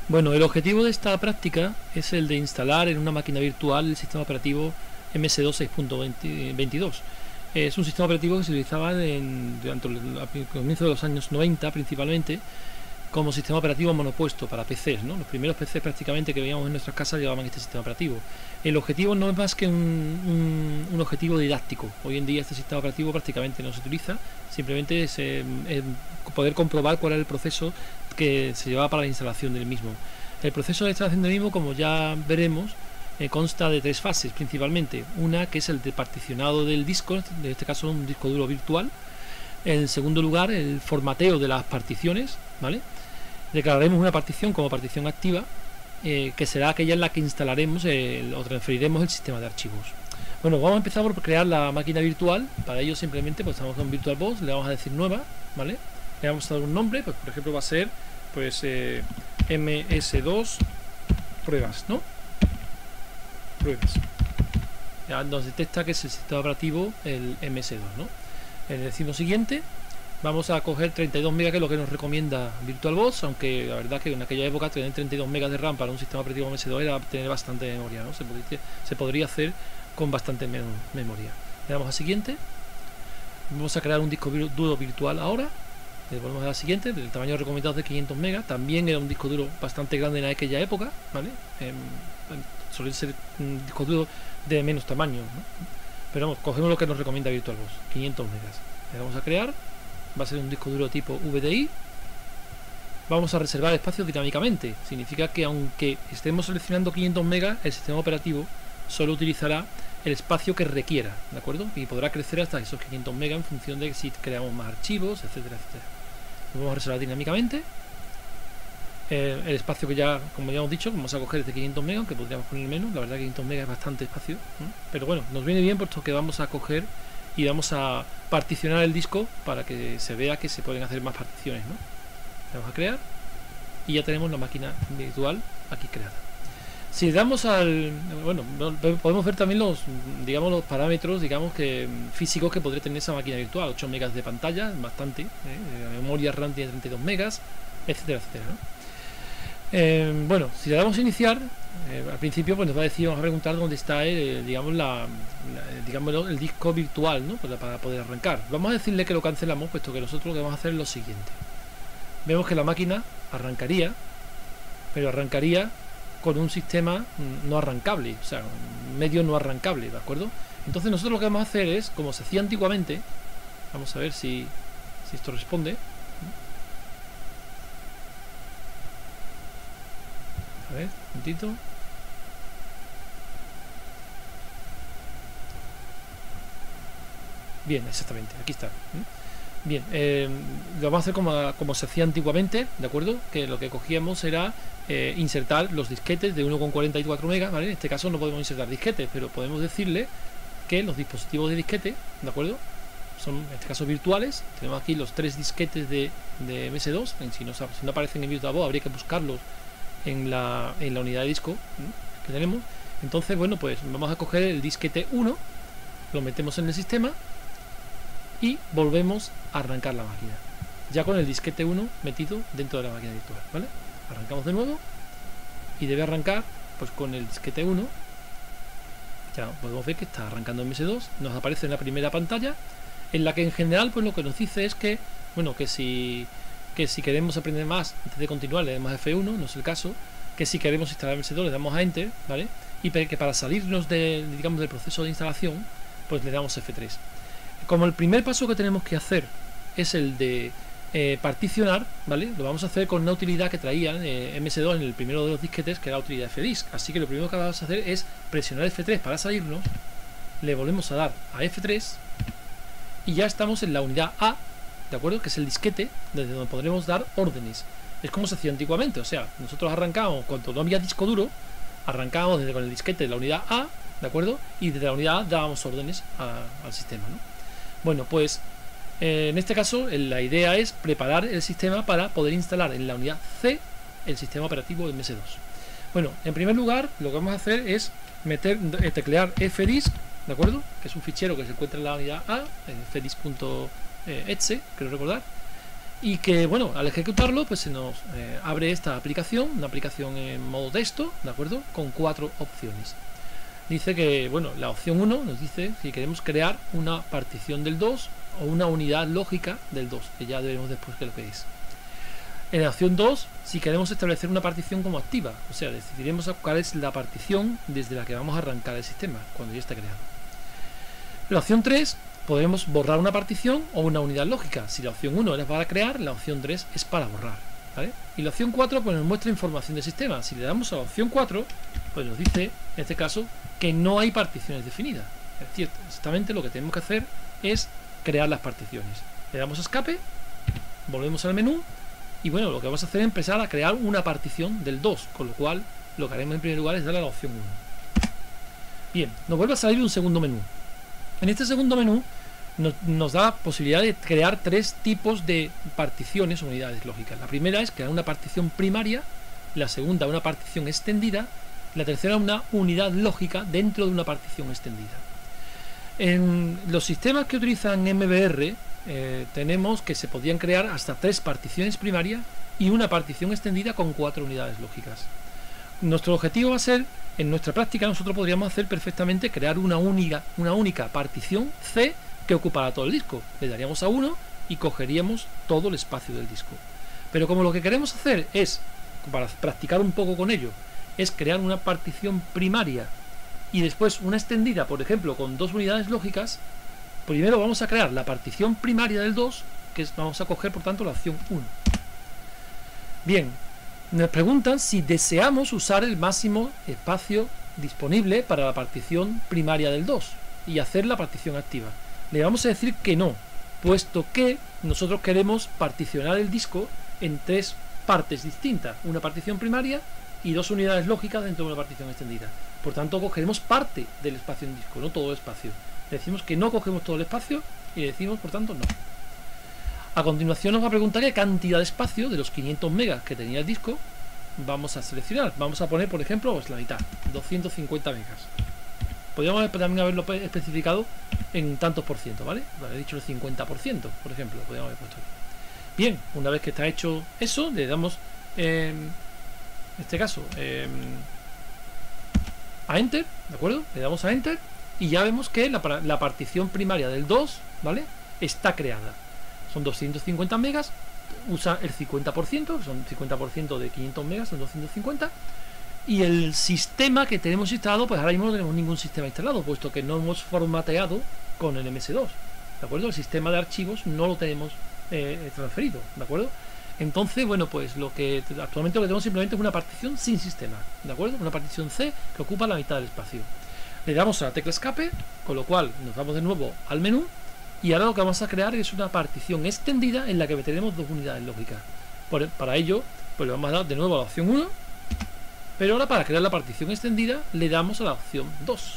Bueno, el objetivo de esta práctica es el de instalar en una máquina virtual el sistema operativo MS2 6.22. Es un sistema operativo que se utilizaba durante el comienzo de los años 90 principalmente como sistema operativo monopuesto para PCs, ¿no? Los primeros PCs prácticamente que veíamos en nuestras casas llevaban este sistema operativo. El objetivo no es más que un objetivo didáctico. Hoy en día este sistema operativo prácticamente no se utiliza, simplemente es poder comprobar cuál es el proceso que se llevaba para la instalación del mismo. El proceso de instalación del mismo, como ya veremos, consta de tres fases principalmente. Una que es el de particionado del disco, en este caso un disco duro virtual. En segundo lugar, el formateo de las particiones, ¿vale? Declararemos una partición como partición activa, que será aquella en la que instalaremos o transferiremos el sistema de archivos. Bueno, vamos a empezar por crear la máquina virtual. Para ello simplemente pues estamos con VirtualBox, le vamos a decir nueva, ¿vale? Le vamos a dar un nombre, pues por ejemplo va a ser pues MS2 pruebas, ¿no? Pruebas. Ya nos detecta que es el sistema operativo el MS2, ¿no? Le decimos siguiente. Vamos a coger 32 megas, que es lo que nos recomienda VirtualBox, aunque la verdad que en aquella época tener 32 megas de RAM para un sistema operativo MS2 era tener bastante memoria, ¿no? Se podría hacer con bastante menos memoria. Le damos a siguiente. Vamos a crear un disco duro virtual ahora. Le volvemos a dar siguiente, del tamaño recomendado de 500 megas. También era un disco duro bastante grande en aquella época, ¿vale? Suele ser un disco duro de menos tamaño, ¿no? Pero vamos, cogemos lo que nos recomienda VirtualBox, 500 megas. Le vamos a crear. Va a ser un disco duro tipo VDI. Vamos a reservar espacio dinámicamente. Significa que aunque estemos seleccionando 500 megas, el sistema operativo solo utilizará el espacio que requiera, ¿de acuerdo? Y podrá crecer hasta esos 500 megas en función de si creamos más archivos, etcétera, etcétera. Lo vamos a reservar dinámicamente. El espacio que ya, como ya hemos dicho, vamos a coger de 500 megas, aunque podríamos poner menos. La verdad que 500 megas es bastante espacio, ¿no? Pero bueno, nos viene bien puesto que vamos a coger y vamos a particionar el disco para que se vea que se pueden hacer más particiones, ¿no? Vamos a crear y ya tenemos la máquina virtual aquí creada. Si le damos al... Bueno, podemos ver también los parámetros, físicos que podría tener esa máquina virtual. 8 megas de pantalla, bastante, la memoria RAM tiene 32 megas, etcétera, etcétera, ¿no? Bueno, si le damos a iniciar, al principio pues nos va a decir, vamos a preguntar dónde está el disco virtual, ¿no? Para poder arrancar. Vamos a decirle que lo cancelamos, puesto que nosotros lo que vamos a hacer es lo siguiente. Vemos que la máquina arrancaría, pero arrancaría con un sistema no arrancable, o sea, medio no arrancable, ¿de acuerdo? Entonces nosotros lo que vamos a hacer es, como se hacía antiguamente, vamos a ver si esto responde. A ver, un momentito. Bien, exactamente, aquí está. Bien, lo vamos a hacer como se hacía antiguamente, ¿de acuerdo? Que lo que cogíamos era insertar los disquetes de 1,44 megas, ¿vale? En este caso no podemos insertar disquetes, pero podemos decirle que los dispositivos de disquete, ¿de acuerdo? Son, en este caso, virtuales. Tenemos aquí los 3 disquetes de MS2. Si no aparecen en VirtualBox, habría que buscarlos en la unidad de disco, ¿no? Que tenemos. Entonces, bueno, pues vamos a coger el disquete 1, lo metemos en el sistema y volvemos a arrancar la máquina, ya con el disquete 1 metido dentro de la máquina virtual, ¿vale? Arrancamos de nuevo y debe arrancar pues con el disquete 1. Ya podemos ver que está arrancando MS2, nos aparece en la primera pantalla, en la que en general pues lo que nos dice es que, bueno, que si queremos aprender más antes de continuar le damos F1, no es el caso, que si queremos instalar MS2 le damos a Enter, ¿vale? Y que para salirnos del proceso de instalación pues le damos F3. Como el primer paso que tenemos que hacer es el de particionar, ¿vale? Lo vamos a hacer con una utilidad que traía MS2 en el primero de los disquetes, que era la utilidad fdisk. Así que lo primero que vamos a hacer es presionar F3 para salirnos, le volvemos a dar a F3 y ya estamos en la unidad A, ¿de acuerdo? Que es el disquete desde donde podremos dar órdenes. Es como se hacía antiguamente, o sea, nosotros arrancábamos cuando no había disco duro, arrancábamos desde con el disquete de la unidad A, ¿de acuerdo? Y desde la unidad A dábamos órdenes al sistema, ¿no? Bueno, pues en este caso la idea es preparar el sistema para poder instalar en la unidad C el sistema operativo MS2. Bueno, en primer lugar lo que vamos a hacer es teclear fdisk, ¿de acuerdo? Que es un fichero que se encuentra en la unidad A, fdisk.exe, creo recordar. y que, bueno, al ejecutarlo pues se nos abre esta aplicación, una aplicación en modo texto, ¿de acuerdo? Con 4 opciones. Dice que, bueno, la opción 1 nos dice si queremos crear una partición del 2 o una unidad lógica del 2, que ya veremos después que lo que es. En la opción 2, si queremos establecer una partición como activa, o sea, decidiremos cuál es la partición desde la que vamos a arrancar el sistema, cuando ya esté creado. En la opción 3, podemos borrar una partición o una unidad lógica. Si la opción 1 era para crear, la opción 3 es para borrar, ¿vale? Y la opción 4 pues nos muestra información del sistema. Si le damos a la opción 4, pues nos dice, en este caso, que no hay particiones definidas. Es decir, exactamente lo que tenemos que hacer es crear las particiones. Le damos a escape, volvemos al menú y bueno, lo que vamos a hacer es empezar a crear una partición del 2, con lo cual lo que haremos en primer lugar es darle a la opción 1. Bien, nos vuelve a salir un segundo menú. En este segundo menú nos da la posibilidad de crear 3 tipos de particiones o unidades lógicas. La primera es crear una partición primaria, la segunda una partición extendida, la tercera una unidad lógica dentro de una partición extendida. En los sistemas que utilizan MBR tenemos que se podían crear hasta 3 particiones primarias y una partición extendida con 4 unidades lógicas. Nuestro objetivo va a ser, en nuestra práctica nosotros podríamos hacer perfectamente crear una única partición C que ocupara todo el disco. Le daríamos a 1 y cogeríamos todo el espacio del disco. Pero como lo que queremos hacer es, para practicar un poco con ello, es crear una partición primaria y después una extendida, por ejemplo, con 2 unidades lógicas, primero vamos a crear la partición primaria del 2, que es, vamos a coger por tanto la opción 1. Bien, nos preguntan si deseamos usar el máximo espacio disponible para la partición primaria del 2 y hacer la partición activa. Le vamos a decir que no, puesto que nosotros queremos particionar el disco en 3 partes distintas, una partición primaria y 2 unidades lógicas dentro de una partición extendida. Por tanto, cogeremos parte del espacio en disco, no todo el espacio. Le decimos que no cogemos todo el espacio y le decimos, por tanto, no. A continuación nos va a preguntar qué cantidad de espacio de los 500 megas que tenía el disco vamos a seleccionar. Vamos a poner, por ejemplo, pues la mitad, 250 megas. Podríamos también haberlo especificado en tantos por ciento, ¿vale? He dicho el 50%, por ejemplo, podríamos haber puesto. Bien, una vez que está hecho eso, le damos, en este caso, a Enter, ¿de acuerdo? Le damos a Enter y ya vemos que la partición primaria del 2, ¿vale? Está creada. Son 250 megas, usa el 50%, son 50% de 500 megas, son 250. Y el sistema que tenemos instalado, pues ahora mismo no tenemos ningún sistema instalado, puesto que no hemos formateado con el MS2, ¿de acuerdo? El sistema de archivos no lo tenemos transferido, ¿de acuerdo? Entonces, bueno, pues actualmente lo que tenemos simplemente es una partición sin sistema, ¿de acuerdo? Una partición C que ocupa la mitad del espacio. Le damos a la tecla escape, con lo cual nos vamos de nuevo al menú y ahora lo que vamos a crear es una partición extendida en la que meteremos 2 unidades lógicas. Para ello, pues le vamos a dar de nuevo a la opción 1, pero ahora para crear la partición extendida le damos a la opción 2.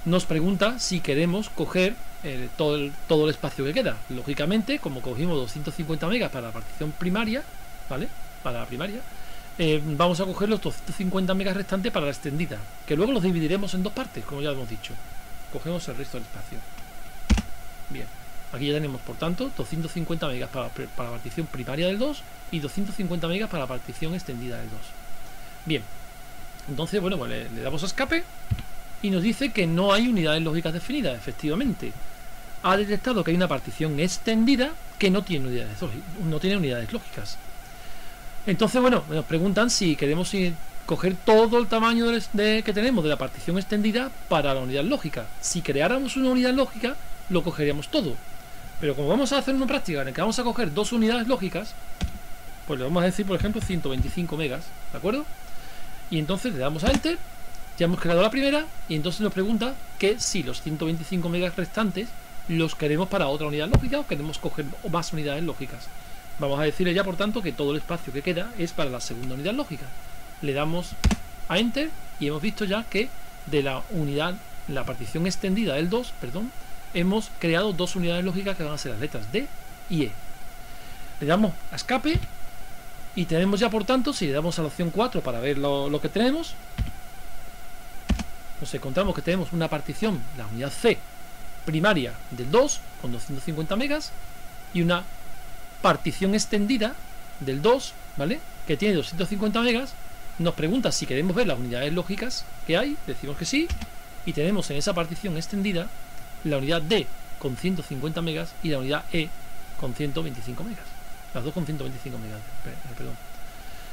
Nos pregunta si queremos coger todo el espacio que queda. Lógicamente, como cogimos 250 megas para la partición primaria, ¿vale? Para la primaria, vamos a coger los 250 megas restantes para la extendida, que luego los dividiremos en 2 partes, como ya hemos dicho. Cogemos el resto del espacio. Bien, aquí ya tenemos, por tanto, 250 megas para la partición primaria del 2 y 250 megas para la partición extendida del 2. Bien, entonces, bueno, pues le damos a escape y nos dice que no hay unidades lógicas definidas. Efectivamente, ha detectado que hay una partición extendida que no tiene unidades lógicas. Entonces, bueno, nos preguntan si queremos coger todo el tamaño que tenemos de la partición extendida para la unidad lógica. Si creáramos una unidad lógica, lo cogeríamos todo. Pero como vamos a hacer una práctica en la que vamos a coger 2 unidades lógicas, pues le vamos a decir, por ejemplo, 125 megas, ¿de acuerdo? Y entonces le damos a Enter, ya hemos creado la primera, y entonces nos pregunta que si los 125 megas restantes los queremos para otra unidad lógica o queremos coger más unidades lógicas. Vamos a decirle ya, por tanto, que todo el espacio que queda es para la segunda unidad lógica. Le damos a Enter y hemos visto ya que de la partición extendida del 2, perdón, hemos creado 2 unidades lógicas que van a ser las letras D y E. Le damos a escape y tenemos ya, por tanto, si le damos a la opción 4 para ver lo que tenemos, nos encontramos que tenemos una partición, la unidad C primaria del 2 con 250 megas, y una partición extendida del 2, ¿vale? Que tiene 250 megas. Nos pregunta si queremos ver las unidades lógicas que hay, decimos que sí, y tenemos en esa partición extendida la unidad D con 150 megas y la unidad E con 125 megas. Las dos con 125 megas, perdón.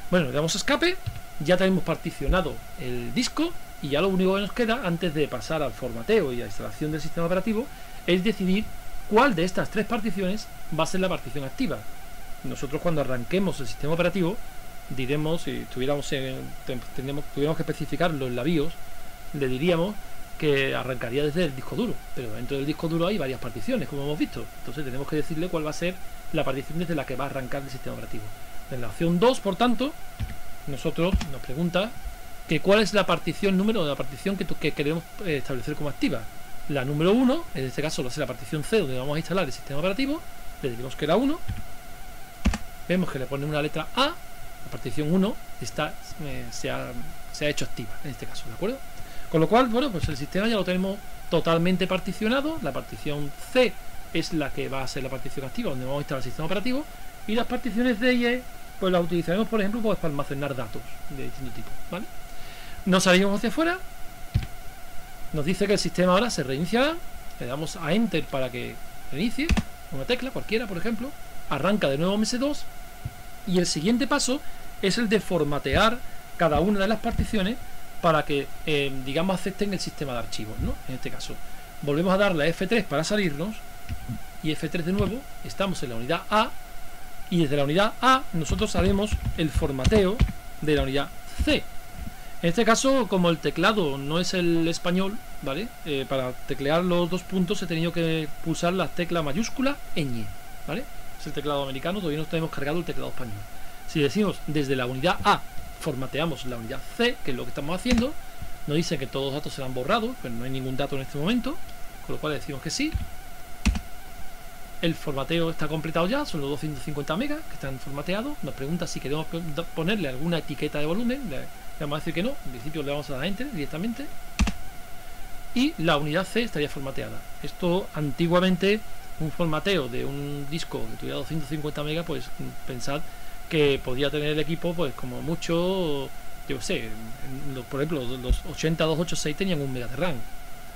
Bueno, le damos a escape, ya tenemos particionado el disco y ya lo único que nos queda antes de pasar al formateo y a la instalación del sistema operativo es decidir cuál de estas tres particiones va a ser la partición activa. Nosotros cuando arranquemos el sistema operativo diremos, si tuviéramos que especificarlo en la BIOS, le diríamos que arrancaría desde el disco duro, pero dentro del disco duro hay varias particiones, como hemos visto. Entonces tenemos que decirle cuál va a ser la partición desde la que va a arrancar el sistema operativo. En la opción 2, por tanto, nosotros nos pregunta que cuál es la partición número de la partición que queremos establecer como activa. La número 1, en este caso va a ser la partición C, donde vamos a instalar el sistema operativo. Le decimos que la 1. Vemos que le pone una letra A. La partición 1 se ha hecho activa en este caso, ¿de acuerdo? Con lo cual, bueno, pues el sistema ya lo tenemos totalmente particionado. La partición C es la que va a ser la partición activa, donde vamos a instalar el sistema operativo. Y las particiones D y E, pues las utilizaremos, por ejemplo, pues para almacenar datos de distinto tipo, ¿vale? Nos salimos hacia afuera. Nos dice que el sistema ahora se reiniciará. Le damos a Enter para que reinicie. Una tecla, cualquiera, por ejemplo. Arranca de nuevo MS2. Y el siguiente paso es el de formatear cada una de las particiones para que, digamos, acepten el sistema de archivos, ¿no? En este caso, volvemos a darle a F3 para salirnos. Y F3 de nuevo. Estamos en la unidad A. Y desde la unidad A nosotros haremos el formateo de la unidad C. En este caso, como el teclado no es el español, ¿vale? Para teclear los dos puntos he tenido que pulsar la tecla mayúscula ñ, ¿vale? Es el teclado americano, todavía no tenemos cargado el teclado español. Si decimos desde la unidad A formateamos la unidad C, que es lo que estamos haciendo, nos dice que todos los datos serán borrados, pero no hay ningún dato en este momento, con lo cual decimos que sí. El formateo está completado ya, son los 250 megas que están formateados. Nos pregunta si queremos ponerle alguna etiqueta de volumen. Le vamos a decir que no, en principio le vamos a dar a Enter directamente. Y la unidad C estaría formateada. Esto antiguamente, un formateo de un disco que tuviera 250 megas, pues pensad que podía tener el equipo, pues como mucho, yo sé, por ejemplo, los 80286 tenían 1 mega de RAM.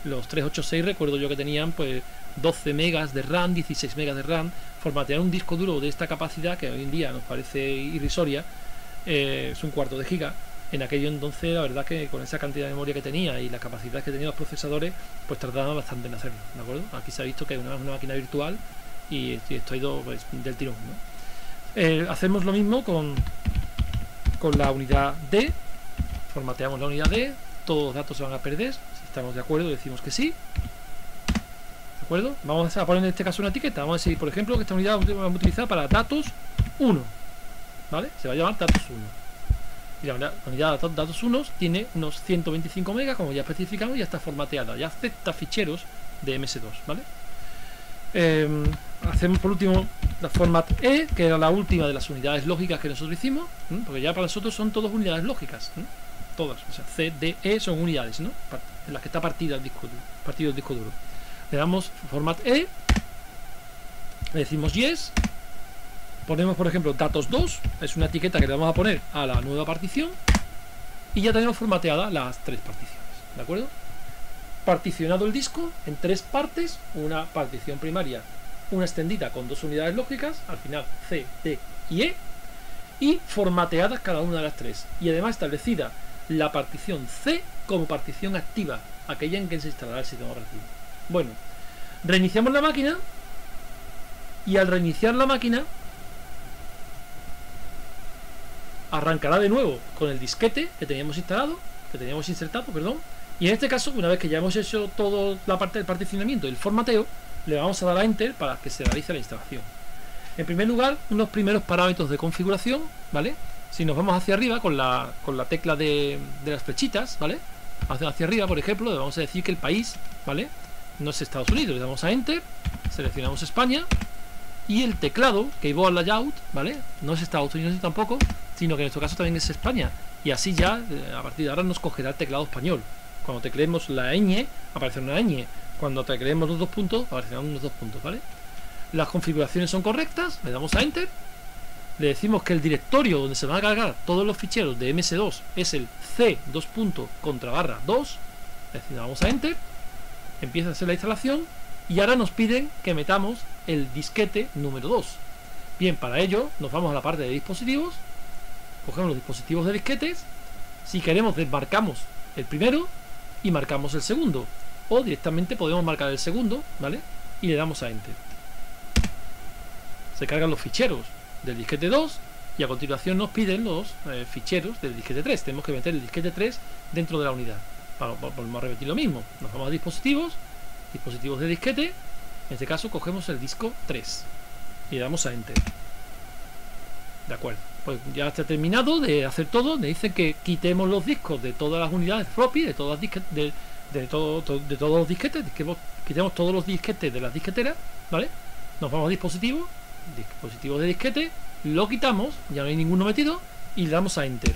Los 386 recuerdo yo que tenían pues 12 megas de RAM, 16 megas de RAM. Formatear un disco duro de esta capacidad, que hoy en día nos parece irrisoria, es un cuarto de giga. En aquello entonces la verdad que con esa cantidad de memoria que tenía y la capacidad que tenían los procesadores, pues tardaban bastante en hacerlo, ¿de acuerdo? Aquí se ha visto que es una máquina virtual y esto ha ido pues, del tirón, ¿no? Hacemos lo mismo con la unidad D. Formateamos la unidad D, todos los datos se van a perder. Estamos de acuerdo, decimos que sí. ¿De acuerdo? Vamos a poner en este caso una etiqueta. Vamos a decir, por ejemplo, que esta unidad la vamos a utilizar para datos 1. ¿Vale? Se va a llamar datos 1. Y la unidad de datos 1 tiene unos 125 megas, como ya especificamos, y ya está formateada. Ya acepta ficheros de MS2, ¿vale? Hacemos por último la format E, que era la última de las unidades lógicas que nosotros hicimos, porque ya para nosotros son todas unidades lógicas, todas, o sea, C, D, E son unidades, ¿no? En las que está partido el disco duro. Le damos format E, le decimos yes, ponemos por ejemplo datos 2, es una etiqueta que le vamos a poner a la nueva partición y ya tenemos formateadas las tres particiones, ¿de acuerdo? Particionado el disco en tres partes, una partición primaria, una extendida con 2 unidades lógicas, al final C, D y E, y formateadas cada una de las tres, y además establecida la partición C como partición activa, aquella en que se instalará el sistema operativo. Bueno, reiniciamos la máquina y al reiniciar la máquina arrancará de nuevo con el disquete que teníamos instalado, insertado, perdón, y en este caso, una vez que ya hemos hecho toda la parte del particionamiento y el formateo, le vamos a dar a Enter para que se realice la instalación. En primer lugar, unos primeros parámetros de configuración, ¿vale? Si nos vamos hacia arriba con la tecla de las flechitas, ¿vale? Hacia arriba, por ejemplo, le vamos a decir que el país, ¿vale? No es Estados Unidos, le damos a Enter, seleccionamos España, y el teclado, Keyboard Layout, ¿vale? No es Estados Unidos tampoco, sino que en nuestro caso también es España, y así ya, a partir de ahora nos cogerá el teclado español. Cuando tecleemos la ñ, aparecerá una ñ, cuando tecleemos los 2 puntos, aparecerán unos 2 puntos, ¿vale? las configuraciones son correctas, le damos a Enter, le decimos que el directorio donde se van a cargar todos los ficheros de MS2 es el C:/2, es decir, le damos a Enter, empieza a hacer la instalación y ahora nos piden que metamos el disquete número 2. Bien, para ello nos vamos a la parte de dispositivos, cogemos los dispositivos de disquetes, si queremos desmarcamos el primero y marcamos el segundo, o directamente podemos marcar el segundo, ¿vale? Y le damos a Enter. Se cargan los ficheros del disquete 2 y a continuación nos piden los ficheros del disquete 3. Tenemos que meter el disquete 3 dentro de la unidad. Volvemos a repetir lo mismo. Nos vamos a dispositivos de disquete. En este caso cogemos el disco 3 y le damos a Enter. De acuerdo. Pues ya está terminado de hacer todo. Me dice que quitemos los discos de todas las unidades floppy, de todos los disquetes, quitemos todos los disquetes de las disqueteras, ¿vale? Nos vamos a dispositivos de disquete, lo quitamos, ya no hay ninguno metido y le damos a Enter.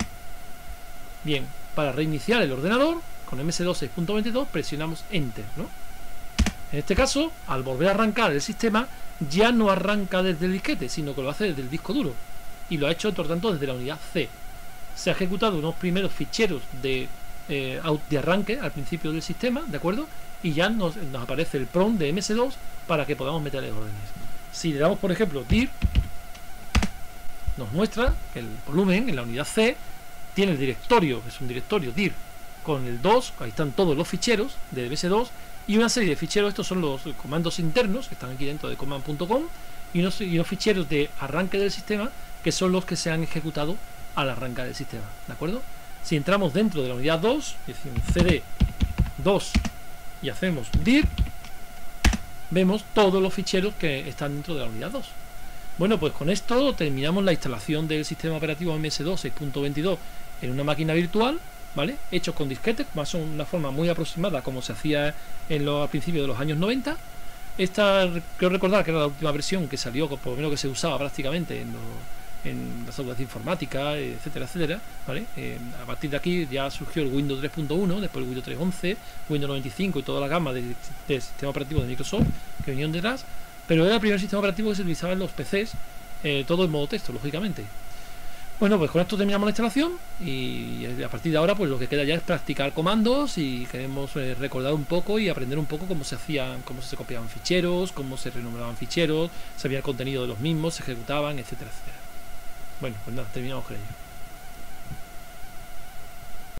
Bien, para reiniciar el ordenador con MS2 6.22 presionamos Enter, ¿no? En este caso, al volver a arrancar el sistema, ya no arranca desde el disquete, sino que lo hace desde el disco duro y lo ha hecho, por tanto, desde la unidad C. Se ha ejecutado unos primeros ficheros de arranque al principio del sistema, ¿de acuerdo? Y ya nos aparece el PROM de MS2 para que podamos meterle órdenes. Si le damos, por ejemplo, dir, nos muestra que el volumen en la unidad C tiene el directorio, es un directorio dir con el 2, ahí están todos los ficheros de MS2 y una serie de ficheros. Estos son los comandos internos que están aquí dentro de command.com y unos ficheros de arranque del sistema que son los que se han ejecutado al arrancar del sistema, ¿de acuerdo? Si entramos dentro de la unidad 2, es decir, cd 2 y hacemos dir, vemos todos los ficheros que están dentro de la unidad 2. Bueno, pues con esto terminamos la instalación del sistema operativo MS2 6.22 en una máquina virtual, ¿vale? Hechos con disquetes, más o una forma muy aproximada como se hacía al principio de los años 90. Esta, creo recordar que era la última versión que salió, por lo menos que se usaba prácticamente en las aulas de informática, etcétera, etcétera, ¿vale? A partir de aquí ya surgió el Windows 3.1, después el Windows 3.11, Windows 95 y toda la gama de sistema operativo de Microsoft que venían detrás, pero era el primer sistema operativo que se utilizaba en los PCs, todo en modo texto, lógicamente. Bueno, pues con esto terminamos la instalación y a partir de ahora pues lo que queda ya es practicar comandos y queremos recordar un poco y aprender un poco cómo se hacían, cómo se copiaban ficheros, cómo se renombraban ficheros, sabía el contenido de los mismos, se ejecutaban, etcétera, etcétera. Bueno, pues nada, terminamos con ello.